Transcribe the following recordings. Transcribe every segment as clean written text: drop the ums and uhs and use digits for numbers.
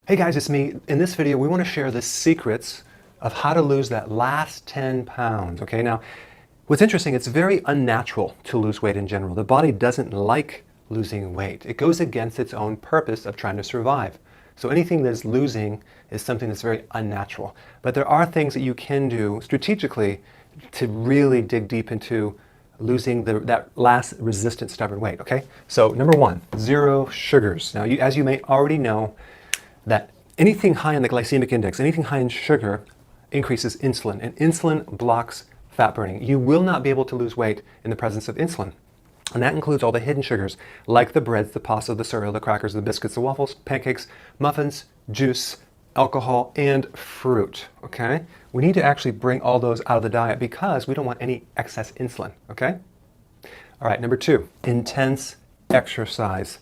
Hey guys, it's me. In this video, we want to share the secrets of how to lose that last 10 pounds. Okay, now what's interesting, it's very unnatural to lose weight in general. The body doesn't like losing weight. It goes against its own purpose of trying to survive. So anything that's losing is something that's very unnatural. But there are things that you can do strategically to really dig deep into losing that last resistant stubborn weight. Okay, so number one, zero sugars. Now, as you may already know, that anything high in the glycemic index, anything high in sugar increases insulin, and insulin blocks fat burning. You will not be able to lose weight in the presence of insulin. And that includes all the hidden sugars, like the breads, the pasta, the cereal, the crackers, the biscuits, the waffles, pancakes, muffins, juice, alcohol, and fruit, okay? We need to actually bring all those out of the diet because we don't want any excess insulin, okay? All right, number two, intense exercise.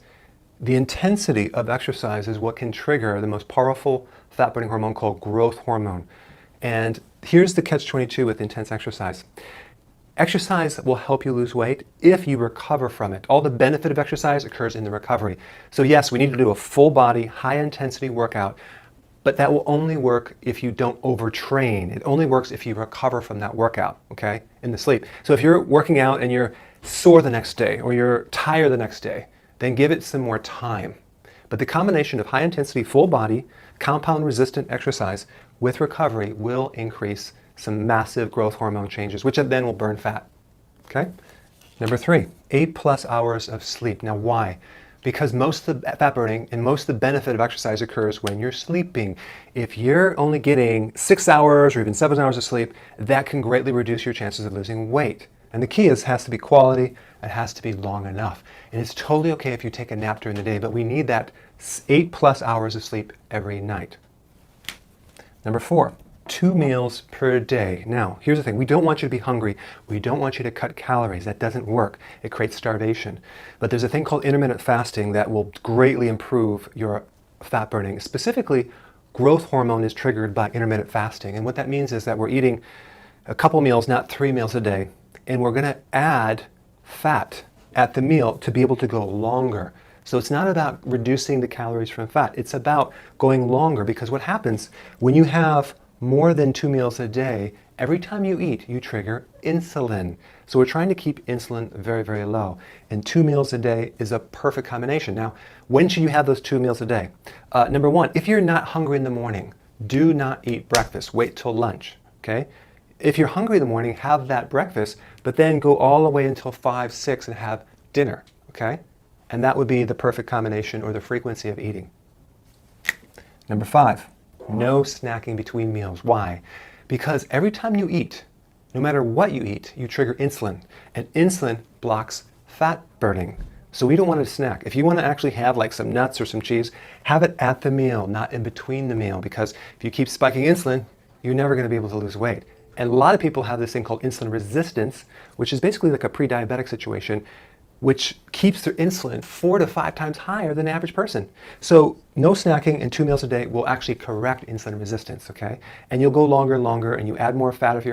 The intensity of exercise is what can trigger the most powerful fat-burning hormone called growth hormone. And here's the catch-22 with intense exercise. Exercise will help you lose weight if you recover from it. All the benefit of exercise occurs in the recovery. So yes, we need to do a full-body, high-intensity workout, but that will only work if you don't overtrain. It only works if you recover from that workout, okay, in the sleep. So if you're working out and you're sore the next day or you're tired the next day, then give it some more time. But the combination of high intensity, full body, compound resistant exercise with recovery will increase some massive growth hormone changes, which then will burn fat. Okay? Number three, 8+ hours of sleep. Now why? Because most of the fat burning and most of the benefit of exercise occurs when you're sleeping. If you're only getting 6 hours or even 7 hours of sleep, that can greatly reduce your chances of losing weight. And the key has to be quality, it has to be long enough. And it's totally okay if you take a nap during the day, but we need that 8+ hours of sleep every night. Number four, 2 meals per day. Now, here's the thing. We don't want you to be hungry. We don't want you to cut calories. That doesn't work. It creates starvation. But there's a thing called intermittent fasting that will greatly improve your fat burning. Specifically, growth hormone is triggered by intermittent fasting. And what that means is that we're eating a couple meals, not 3 meals a day. And we're going to add fat at the meal to be able to go longer. So it's not about reducing the calories from fat. It's about going longer, because what happens when you have more than 2 meals a day, every time you eat, you trigger insulin. So we're trying to keep insulin very, very low. And 2 meals a day is a perfect combination. Now, when should you have those 2 meals a day? Number one, if you're not hungry in the morning, do not eat breakfast. Wait till lunch, okay? If you're hungry in the morning, have that breakfast, but then go all the way until 5, 6 and have dinner, okay? And that would be the perfect combination or the frequency of eating. Number 5, no snacking between meals. Why? Because every time you eat, no matter what you eat, you trigger insulin, and insulin blocks fat burning. So we don't want to snack. If you want to actually have like some nuts or some cheese, have it at the meal, not in between the meal, because if you keep spiking insulin, you're never going to be able to lose weight. And a lot of people have this thing called insulin resistance, which is basically like a pre-diabetic situation, which keeps their insulin 4 to 5 times higher than the average person. So no snacking and 2 meals a day will actually correct insulin resistance, okay? And you'll go longer and longer, and you add more fat if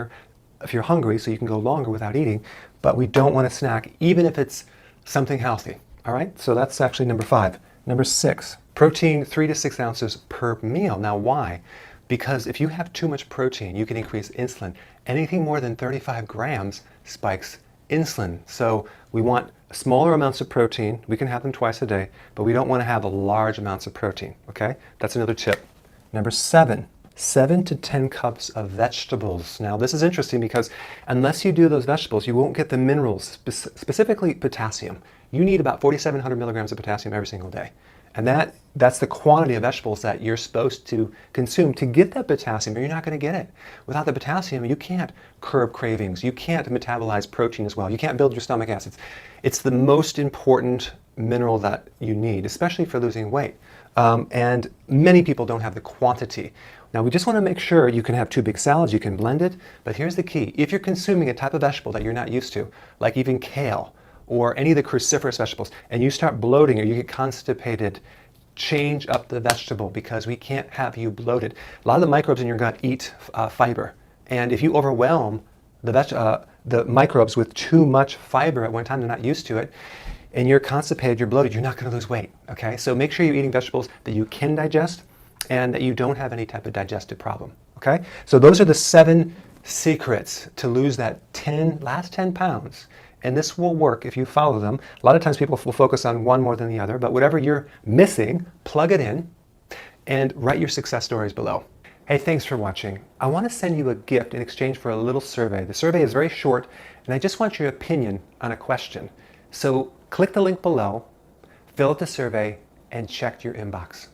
you're hungry, so you can go longer without eating. But we don't want to snack, even if it's something healthy, all right? So that's actually number 5. Number 6, protein 3 to 6 ounces per meal. Now why? Because if you have too much protein, you can increase insulin. Anything more than 35 grams spikes insulin. So we want smaller amounts of protein. We can have them twice a day, but we don't want to have large amounts of protein, okay? That's another tip. Number 7, 7 to 10 cups of vegetables. Now this is interesting because unless you do those vegetables, you won't get the minerals, specifically potassium. You need about 4,700 milligrams of potassium every single day. And that's the quantity of vegetables that you're supposed to consume to get that potassium, or you're not going to get it. Without the potassium, you can't curb cravings. You can't metabolize protein as well. You can't build your stomach acids. It's the most important mineral that you need, especially for losing weight. And many people don't have the quantity. Now, we just want to make sure you can have 2 big salads, you can blend it, but here's the key. If you're consuming a type of vegetable that you're not used to, like even kale, or any of the cruciferous vegetables, and you start bloating or you get constipated, change up the vegetable, because we can't have you bloated. A lot of the microbes in your gut eat fiber, and if you overwhelm the microbes with too much fiber at one time, they're not used to it, and you're constipated, you're bloated, you're not going to lose weight, okay? So make sure you're eating vegetables that you can digest, and that you don't have any type of digestive problem. Okay? So those are the 7 secrets to lose that last 10 pounds. And this will work if you follow them. A lot of times people will focus on one more than the other, but whatever you're missing, plug it in and write your success stories below. Hey, thanks for watching. I want to send you a gift in exchange for a little survey. The survey is very short, and I just want your opinion on a question. So click the link below, fill out the survey, and check your inbox.